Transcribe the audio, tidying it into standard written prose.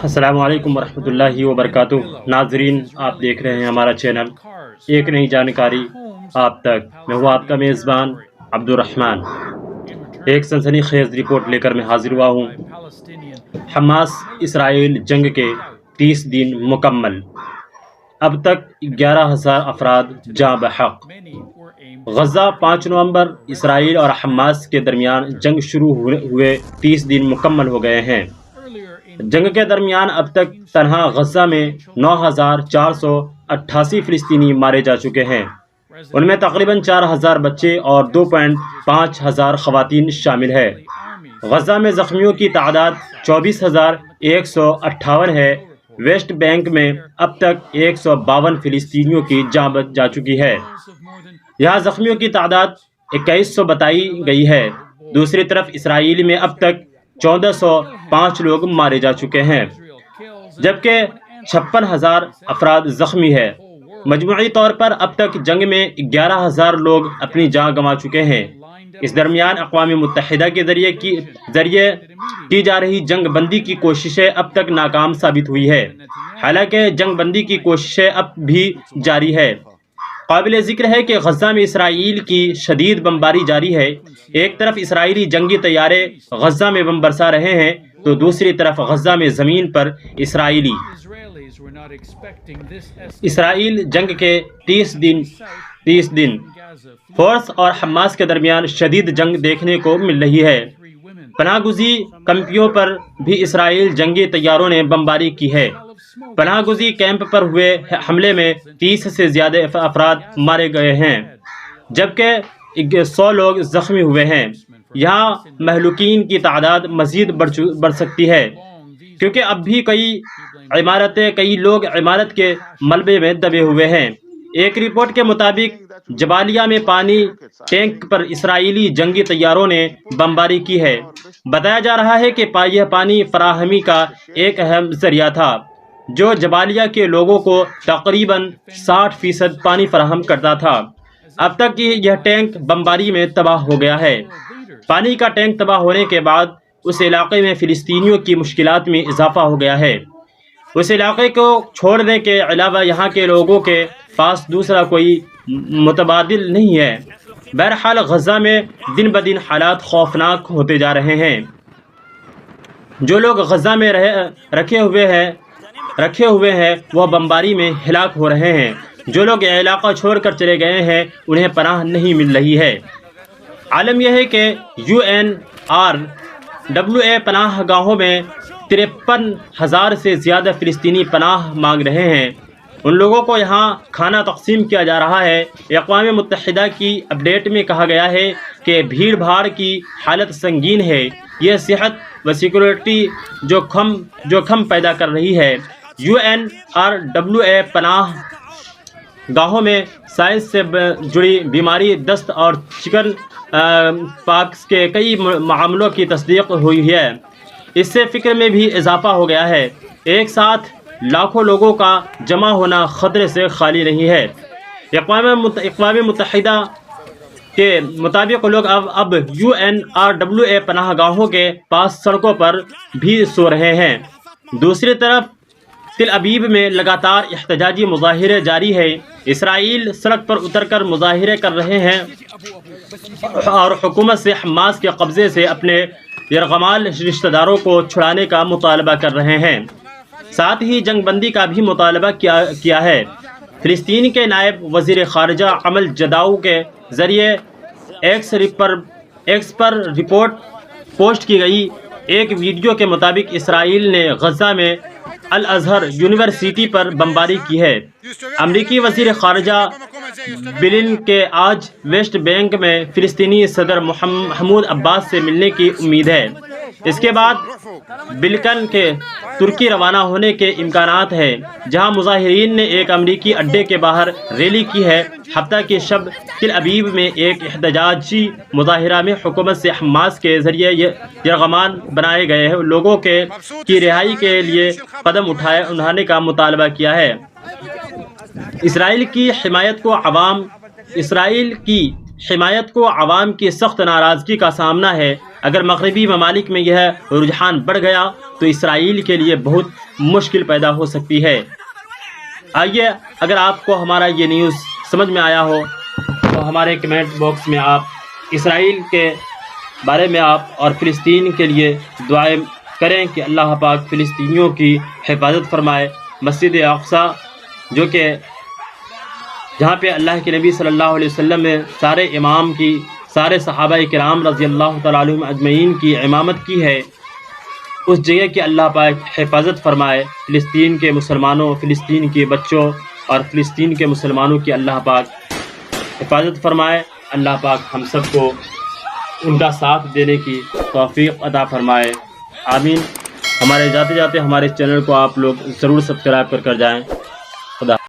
السلام علیکم ورحمۃ اللہ وبرکاتہ۔ ناظرین، آپ دیکھ رہے ہیں ہمارا چینل ایک نئی جانکاری آپ تک۔ میں ہوں آپ کا میزبان عبد الرحمن۔ ایک سنسنی خیز رپورٹ لے کر میں حاضر ہوا ہوں۔ حماس اسرائیل جنگ کے 30 دن مکمل، اب تک 11,000 افراد جاں بحق۔ غزہ 5 نومبر اسرائیل اور حماس کے درمیان جنگ شروع ہوئے 30 دن مکمل ہو گئے ہیں۔ جنگ کے درمیان اب تک تنہا غزہ میں 9,488 فلسطینی مارے جا چکے ہیں۔ ان میں تقریباً 4,000 بچے اور 2.5 خواتین شامل ہے۔ غزہ میں زخمیوں کی تعداد 24,158 ہے۔ ویسٹ بینک میں اب تک 152 فلسطینیوں کی جان جا چکی ہے۔ یہاں زخمیوں کی تعداد 2100 بتائی گئی ہے۔ دوسری طرف اسرائیل میں اب تک 1405 لوگ مارے جا چکے ہیں، جبکہ 56,000 افراد زخمی ہیں۔ مجموعی طور پر اب تک جنگ میں 11,000 لوگ اپنی جان گنوا چکے ہیں۔ اس درمیان اقوام متحدہ کے ذریعے کی جا رہی جنگ بندی کی کوششیں اب تک ناکام ثابت ہوئی ہے، حالانکہ جنگ بندی کی کوششیں اب بھی جاری ہے۔ قابل ذکر ہے کہ غزہ میں اسرائیل کی شدید بمباری جاری ہے۔ ایک طرف اسرائیلی جنگی طیارے غزہ میں بم برسا رہے ہیں تو دوسری طرف غزہ میں زمین پر اسرائیل جنگ کے 30 دن فورس اور حماس کے درمیان شدید جنگ دیکھنے کو مل رہی ہے۔ پناہ گزی کیمپوں پر بھی اسرائیل جنگی طیاروں نے بمباری کی ہے۔ پناہ گزی کیمپ پر ہوئے حملے میں 30 سے زیادہ افراد مارے گئے ہیں، جبکہ 100 لوگ زخمی ہوئے ہیں۔ یہاں مہلوکین کی تعداد مزید بڑھ سکتی ہے، کیونکہ اب بھی کئی لوگ عمارت کے ملبے میں دبے ہوئے ہیں۔ ایک رپورٹ کے مطابق جبالیہ میں پانی ٹینک پر اسرائیلی جنگی طیاروں نے بمباری کی ہے۔ بتایا جا رہا ہے کہ یہ پانی فراہمی کا ایک اہم ذریعہ تھا، جو جبالیہ کے لوگوں کو تقریباً 60% پانی فراہم کرتا تھا۔ اب تک یہ ٹینک بمباری میں تباہ ہو گیا ہے۔ پانی کا ٹینک تباہ ہونے کے بعد اس علاقے میں فلسطینیوں کی مشکلات میں اضافہ ہو گیا ہے۔ اس علاقے کو چھوڑنے کے علاوہ یہاں کے لوگوں کے پاس دوسرا کوئی متبادل نہیں ہے۔ بہرحال غزہ میں دن بدن حالات خوفناک ہوتے جا رہے ہیں۔ جو لوگ غزہ میں رکھے ہوئے ہیں وہ بمباری میں ہلاک ہو رہے ہیں۔ جو لوگ یہ علاقہ چھوڑ کر چلے گئے ہیں انہیں پناہ نہیں مل رہی ہے۔ عالم یہ ہے کہ UNRWA پناہ گاہوں میں 53,000 سے زیادہ فلسطینی پناہ مانگ رہے ہیں۔ ان لوگوں کو یہاں کھانا تقسیم کیا جا رہا ہے۔ اقوام متحدہ کی اپڈیٹ میں کہا گیا ہے کہ بھیڑ بھاڑ کی حالت سنگین ہے۔ یہ صحت و سیکورٹی جوخم پیدا کر رہی ہے۔ UNRWA پناہ گاہوں میں سائنس سے جڑی بیماری، دست اور چکن پاکس کے کئی معاملوں کی تصدیق ہوئی ہے۔ اس سے فکر میں بھی اضافہ ہو گیا ہے۔ ایک ساتھ لاکھوں لوگوں کا جمع ہونا خطرے سے خالی نہیں ہے۔ اقوام متحدہ کے مطابق لوگ اب UNRWA پناہ گاہوں کے پاس سڑکوں پر بھی سو رہے ہیں۔ دوسری طرف تل ابیب میں لگاتار احتجاجی مظاہرے جاری ہے۔ اسرائیل سڑک پر اتر کر مظاہرے کر رہے ہیں اور حکومت سے حماس کے قبضے سے اپنے یرغمال رشتہ داروں کو چھڑانے کا مطالبہ کر رہے ہیں۔ ساتھ ہی جنگ بندی کا بھی مطالبہ کیا ہے۔ فلسطین کے نائب وزیر خارجہ عمل جداؤ کے ذریعے ایکس پر رپورٹ پوسٹ کی گئی ایک ویڈیو کے مطابق اسرائیل نے غزہ میں الازہر یونیورسٹی پر بمباری کی ہے۔ امریکی وزیر خارجہ بلن کے آج ویسٹ بینک میں فلسطینی صدر محمود عباس سے ملنے کی امید ہے۔ اس کے بعد بلکن کے ترکی روانہ ہونے کے امکانات ہیں، جہاں مظاہرین نے ایک امریکی اڈے کے باہر ریلی کی ہے۔ ہفتہ کی شب تل ابیب میں ایک احتجاجی مظاہرہ میں حکومت سے حماس کے ذریعے یرغمال بنائے گئے لوگوں کی رہائی کے لیے قدم اٹھانے کا مطالبہ کیا ہے۔ اسرائیل کی حمایت کو عوام کی سخت ناراضگی کا سامنا ہے۔ اگر مغربی ممالک میں یہ رجحان بڑھ گیا تو اسرائیل کے لیے بہت مشکل پیدا ہو سکتی ہے۔ آئیے، اگر آپ کو ہمارا یہ نیوز سمجھ میں آیا ہو تو ہمارے کمنٹ باکس میں آپ اسرائیل کے بارے میں آپ اور فلسطین کے لیے دعائیں کریں کہ اللہ پاک فلسطینیوں کی حفاظت فرمائے۔ مسجد اقصیٰ جو کہ جہاں پہ اللہ کے نبی صلی اللہ علیہ وسلم نے سارے امام کی، سارے صحابہ کرام رضی اللہ تعالیٰ عنہم اجمعین کی امامت کی ہے، اس جگہ کی اللہ پاک حفاظت فرمائے۔ فلسطین کے مسلمانوں، فلسطین کے بچوں اور فلسطین کے مسلمانوں کی اللہ پاک حفاظت فرمائے۔ اللہ پاک ہم سب کو ان کا ساتھ دینے کی توفیق عطا فرمائے، آمین۔ ہمارے جاتے جاتے ہمارے چینل کو آپ لوگ ضرور سبسکرائب کر جائیں۔ خدا